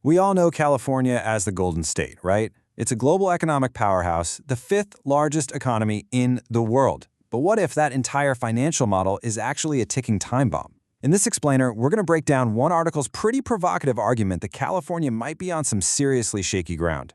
We all know California as the Golden State, right? It's a global economic powerhouse, the fifth largest economy in the world. But what if that entire financial model is actually a ticking time bomb? In this explainer, we're going to break down one article's pretty provocative argument that California might be on some seriously shaky ground.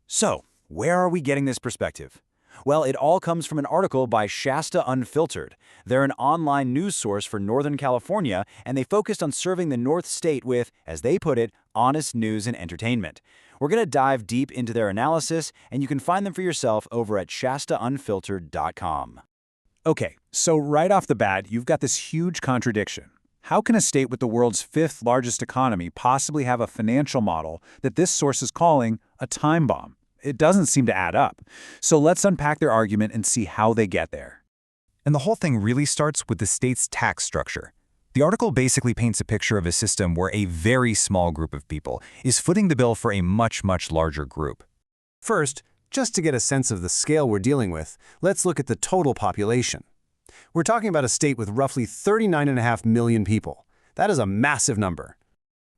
So, where are we getting this perspective? Well, it all comes from an article by Shasta Unfiltered. They're an online news source for Northern California, and they focused on serving the North State with, as they put it, honest news and entertainment. We're going to dive deep into their analysis, and you can find them for yourself over at shastaunfiltered.com. Okay, so right off the bat, you've got this huge contradiction. How can a state with the world's fifth largest economy possibly have a financial model that this source is calling a time bomb? It doesn't seem to add up. So let's unpack their argument and see how they get there. And the whole thing really starts with the state's tax structure. The article basically paints a picture of a system where a very small group of people is footing the bill for a much, much larger group. First, just to get a sense of the scale we're dealing with, let's look at the total population. We're talking about a state with roughly 39.5 million people. That is a massive number.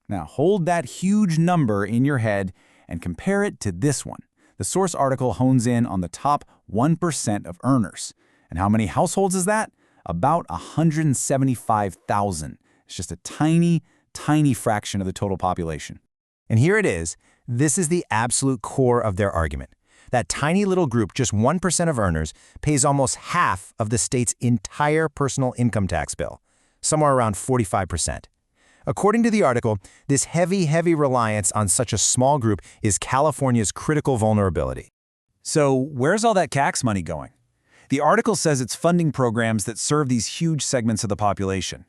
Now hold that huge number in your head and compare it to this one. The source article hones in on the top 1% of earners. And how many households is that? About 175,000. It's just a tiny, tiny fraction of the total population. And here it is. This is the absolute core of their argument. That tiny little group, just 1% of earners, pays almost half of the state's entire personal income tax bill, somewhere around 45%. According to the article, this heavy, heavy reliance on such a small group is California's critical vulnerability. So where's all that tax money going? The article says it's funding programs that serve these huge segments of the population.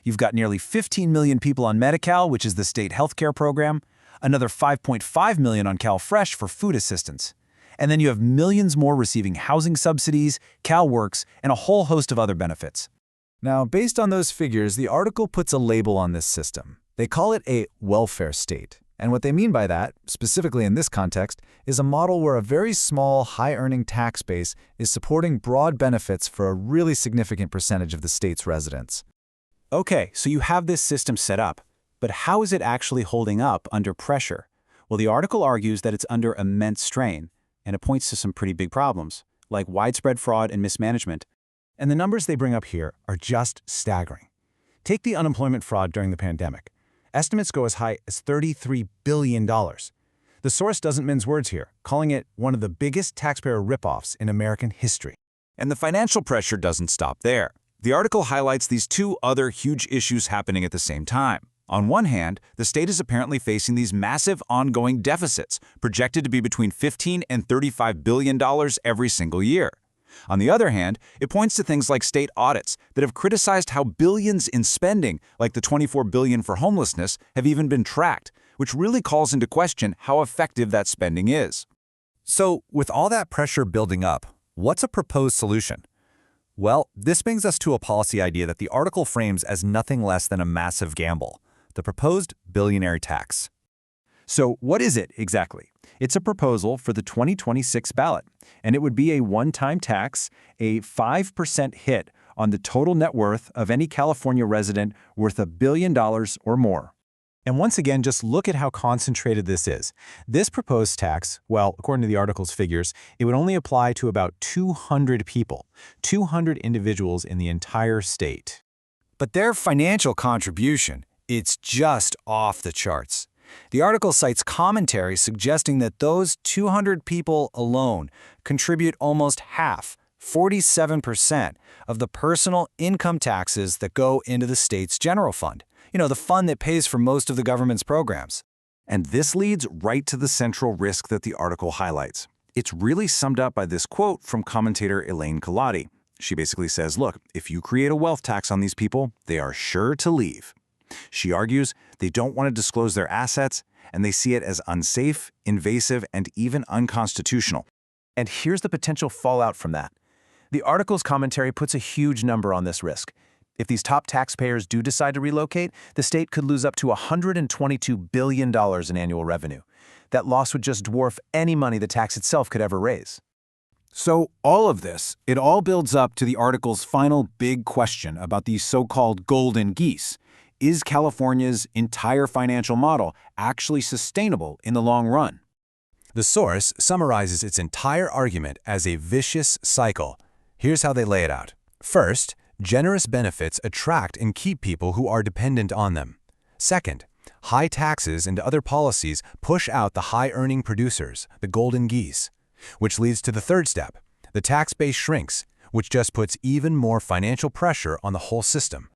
You've got nearly 15 million people on Medi-Cal, which is the state healthcare program, another 5.5 million on CalFresh for food assistance. And then you have millions more receiving housing subsidies, CalWorks, and a whole host of other benefits. Now, based on those figures, the article puts a label on this system. They call it a welfare state. And what they mean by that, specifically in this context, is a model where a very small, high-earning tax base is supporting broad benefits for a really significant percentage of the state's residents. Okay, so you have this system set up, but how is it actually holding up under pressure? Well, the article argues that it's under immense strain, and it points to some pretty big problems, like widespread fraud and mismanagement. And the numbers they bring up here are just staggering. Take the unemployment fraud during the pandemic. Estimates go as high as $33 billion. The source doesn't mince words here, calling it one of the biggest taxpayer ripoffs in American history. And the financial pressure doesn't stop there. The article highlights these two other huge issues happening at the same time. On one hand, the state is apparently facing these massive ongoing deficits, projected to be between $15 and $35 billion every single year. On the other hand, it points to things like state audits that have criticized how billions in spending, like the $24 billion for homelessness, have even been tracked, which really calls into question how effective that spending is. So, with all that pressure building up, what's a proposed solution? Well, this brings us to a policy idea that the article frames as nothing less than a massive gamble: the proposed billionaire tax. So what is it exactly? It's a proposal for the 2026 ballot, and it would be a one-time tax, a 5% hit on the total net worth of any California resident worth $1 billion or more. And once again, just look at how concentrated this is. This proposed tax, well, according to the article's figures, it would only apply to about 200 people, 200 individuals in the entire state. But their financial contribution, it's just off the charts. The article cites commentary suggesting that those 200 people alone contribute almost half, 47%, of the personal income taxes that go into the state's general fund. You know, the fund that pays for most of the government's programs. And this leads right to the central risk that the article highlights. It's really summed up by this quote from commentator Elaine Colati. She basically says, look, if you create a wealth tax on these people, they are sure to leave. She argues they don't want to disclose their assets, and they see it as unsafe, invasive, and even unconstitutional. And here's the potential fallout from that. The article's commentary puts a huge number on this risk. If these top taxpayers do decide to relocate, the state could lose up to $122 billion in annual revenue. That loss would just dwarf any money the tax itself could ever raise. So all of this, it all builds up to the article's final big question about these so-called golden geese. Is California's entire financial model actually sustainable in the long run? The source summarizes its entire argument as a vicious cycle. Here's how they lay it out. First, generous benefits attract and keep people who are dependent on them. Second, high taxes and other policies push out the high-earning producers, the golden geese, which leads to the third step. The tax base shrinks, which just puts even more financial pressure on the whole system.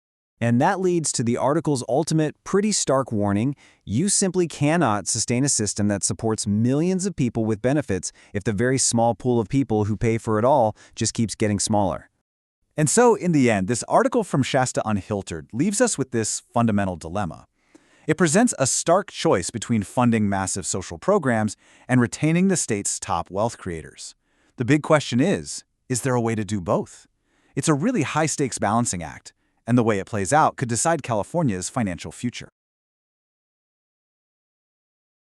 And that leads to the article's ultimate, pretty stark warning: you simply cannot sustain a system that supports millions of people with benefits if the very small pool of people who pay for it all just keeps getting smaller. And so, in the end, this article from Shasta Unfiltered leaves us with this fundamental dilemma. It presents a stark choice between funding massive social programs and retaining the state's top wealth creators. The big question is there a way to do both? It's a really high-stakes balancing act, and the way it plays out could decide California's financial future.